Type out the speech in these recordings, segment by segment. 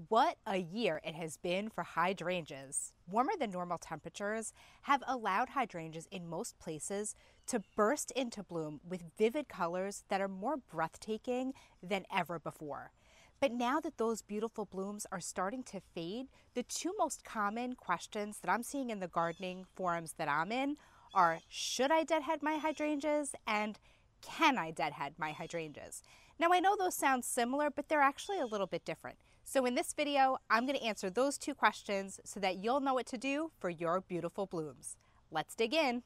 What a year it has been for hydrangeas. Warmer than normal temperatures have allowed hydrangeas in most places to burst into bloom with vivid colors that are more breathtaking than ever before. But now that those beautiful blooms are starting to fade, the two most common questions that I'm seeing in the gardening forums that I'm in are, should I deadhead my hydrangeas, and can I deadhead my hydrangeas? Now I know those sound similar, but they're actually a little bit different. So in this video, I'm going to answer those two questions so that you'll know what to do for your beautiful blooms. Let's dig in.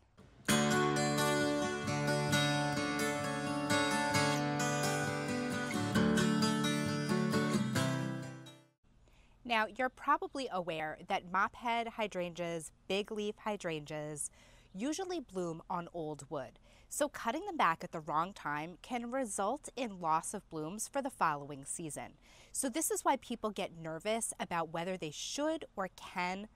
Now, you're probably aware that Mophead hydrangeas, big leaf hydrangeas, usually bloom on old wood. So cutting them back at the wrong time can result in loss of blooms for the following season. So this is why people get nervous about whether they should or can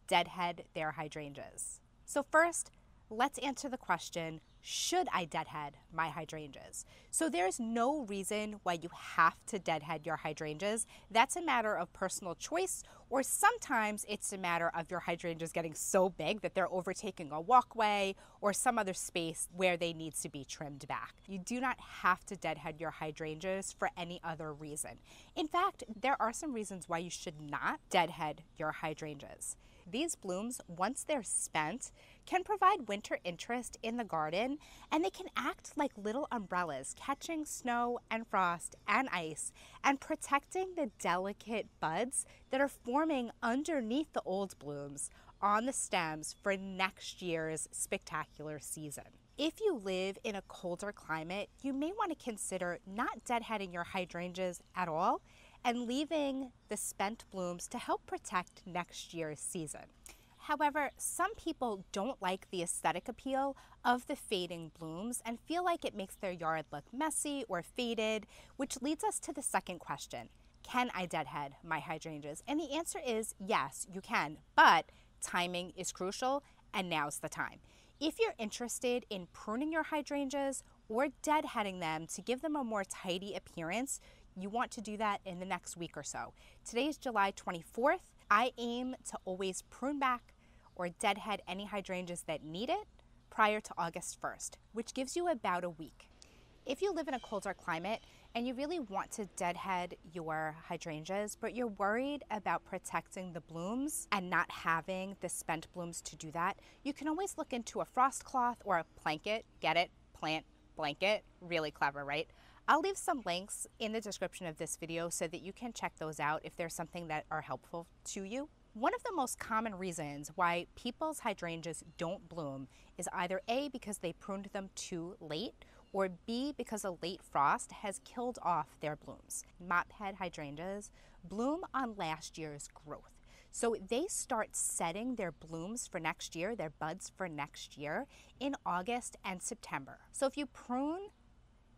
deadhead their hydrangeas. So first, let's answer the question, should I deadhead my hydrangeas? So there's no reason why you have to deadhead your hydrangeas. That's a matter of personal choice, or sometimes it's a matter of your hydrangeas getting so big that they're overtaking a walkway or some other space where they need to be trimmed back. You do not have to deadhead your hydrangeas for any other reason. In fact, there are some reasons why you should not deadhead your hydrangeas. These blooms, once they're spent, can provide winter interest in the garden, and they can act like little umbrellas, catching snow and frost and ice and protecting the delicate buds that are forming underneath the old blooms on the stems for next year's spectacular season. If you live in a colder climate, you may want to consider not deadheading your hydrangeas at all and leaving the spent blooms to help protect next year's season. However, some people don't like the aesthetic appeal of the fading blooms and feel like it makes their yard look messy or faded, which leads us to the second question. Can I deadhead my hydrangeas? And the answer is yes, you can, but timing is crucial, and now's the time. If you're interested in pruning your hydrangeas or deadheading them to give them a more tidy appearance, you want to do that in the next week or so. Today is July 24th. I aim to always prune back or deadhead any hydrangeas that need it prior to August 1st, which gives you about a week. If you live in a colder climate and you really want to deadhead your hydrangeas, but you're worried about protecting the blooms and not having the spent blooms to do that, you can always look into a frost cloth or a blanket. Get it? Plant blanket. Really clever, right? I'll leave some links in the description of this video so that you can check those out if there's something that are helpful to you. One of the most common reasons why people's hydrangeas don't bloom is either A, because they pruned them too late, or B, because a late frost has killed off their blooms. Mophead hydrangeas bloom on last year's growth. So they start setting their blooms for next year, their buds for next year, in August and September. So if you prune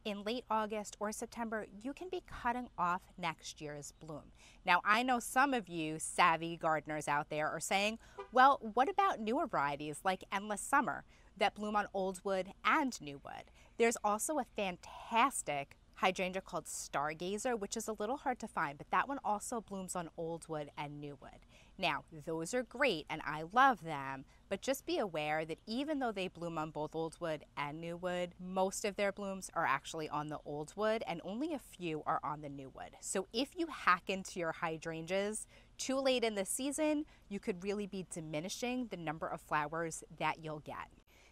in late August or September, you can be cutting off next year's bloom. Now, I know some of you savvy gardeners out there are saying, well, what about newer varieties like Endless Summer that bloom on old wood and new wood? There's also a fantastic hydrangea called Stargazer, which is a little hard to find, but that one also blooms on old wood and new wood. Now, those are great and I love them, but just be aware that even though they bloom on both old wood and new wood, most of their blooms are actually on the old wood and only a few are on the new wood. So if you hack into your hydrangeas too late in the season, you could really be diminishing the number of flowers that you'll get.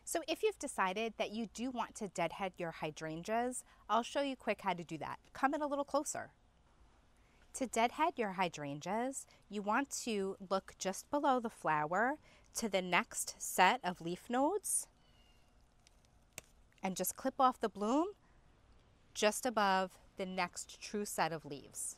So if you've decided that you do want to deadhead your hydrangeas, I'll show you quick how to do that. Come in a little closer. To deadhead your hydrangeas, you want to look just below the flower to the next set of leaf nodes and just clip off the bloom just above the next true set of leaves.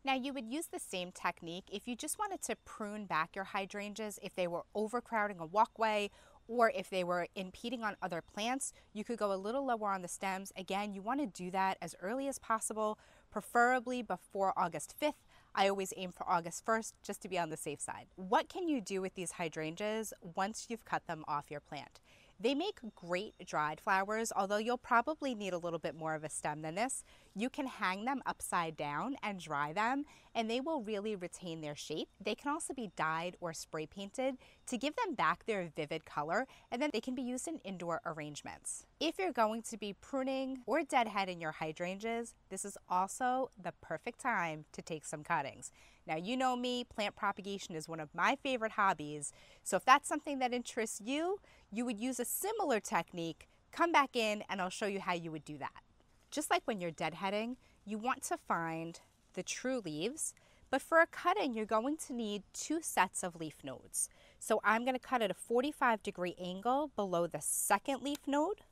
Now you would use the same technique if you just wanted to prune back your hydrangeas if they were overcrowding a walkway or if they were impeding on other plants. You could go a little lower on the stems. Again, you want to do that as early as possible, preferably before August 5th. I always aim for August 1st just to be on the safe side. What can you do with these hydrangeas once you've cut them off your plant? They make great dried flowers, although you'll probably need a little bit more of a stem than this. You can hang them upside down and dry them, and they will really retain their shape. They can also be dyed or spray painted to give them back their vivid color, and then they can be used in indoor arrangements. If you're going to be pruning or deadheading your hydrangeas, this is also the perfect time to take some cuttings. Now, you know me, plant propagation is one of my favorite hobbies, so if that's something that interests you, you would use a similar technique. Come back in and I'll show you how you would do that. Just like when you're deadheading, you want to find the true leaves, but for a cutting, you're going to need 2 sets of leaf nodes. So I'm going to cut at a 45-degree angle below the second leaf node.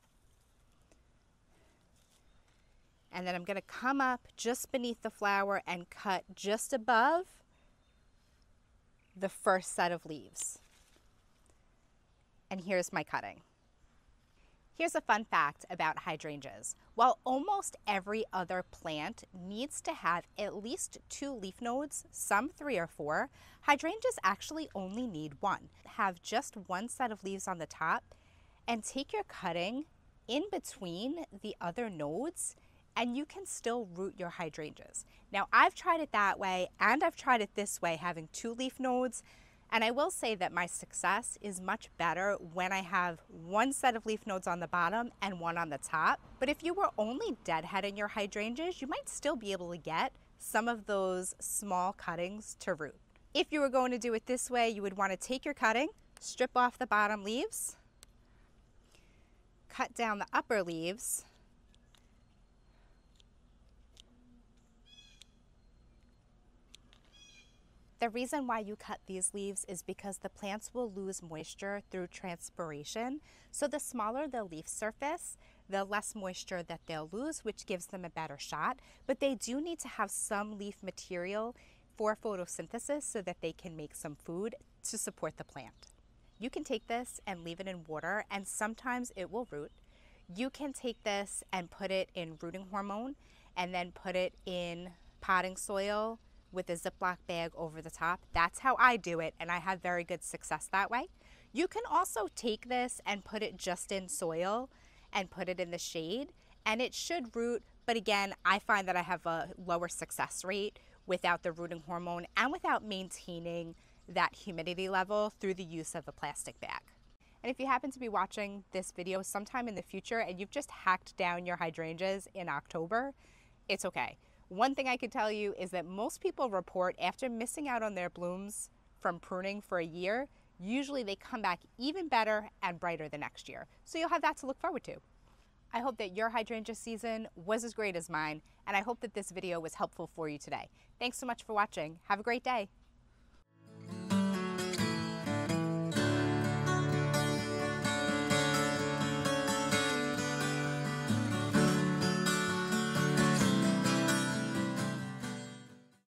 And then I'm going to come up just beneath the flower and cut just above the first set of leaves. And here's my cutting. Here's a fun fact about hydrangeas. While almost every other plant needs to have at least 2 leaf nodes, some 3 or 4, hydrangeas actually only need 1. Have just 1 set of leaves on the top and take your cutting in between the other nodes, and you can still root your hydrangeas. Now, I've tried it that way and I've tried it this way, having 2 leaf nodes. And I will say that my success is much better when I have 1 set of leaf nodes on the bottom and 1 on the top. But if you were only deadheading your hydrangeas, you might still be able to get some of those small cuttings to root. If you were going to do it this way, you would want to take your cutting, strip off the bottom leaves, cut down the upper leaves, The reason why you cut these leaves is because the plants will lose moisture through transpiration. So the smaller the leaf surface, the less moisture that they'll lose, which gives them a better shot. But they do need to have some leaf material for photosynthesis so that they can make some food to support the plant. You can take this and leave it in water, and sometimes it will root. You can take this and put it in rooting hormone and then put it in potting soil with a Ziploc bag over the top. That's how I do it, and I have very good success that way. You can also take this and put it just in soil and put it in the shade, and it should root, but again, I find that I have a lower success rate without the rooting hormone and without maintaining that humidity level through the use of a plastic bag. And if you happen to be watching this video sometime in the future and you've just hacked down your hydrangeas in October, it's okay. One thing I can tell you is that most people report after missing out on their blooms from pruning for a year, usually they come back even better and brighter the next year. So you'll have that to look forward to. I hope that your hydrangea season was as great as mine, and I hope that this video was helpful for you today. Thanks so much for watching. Have a great day.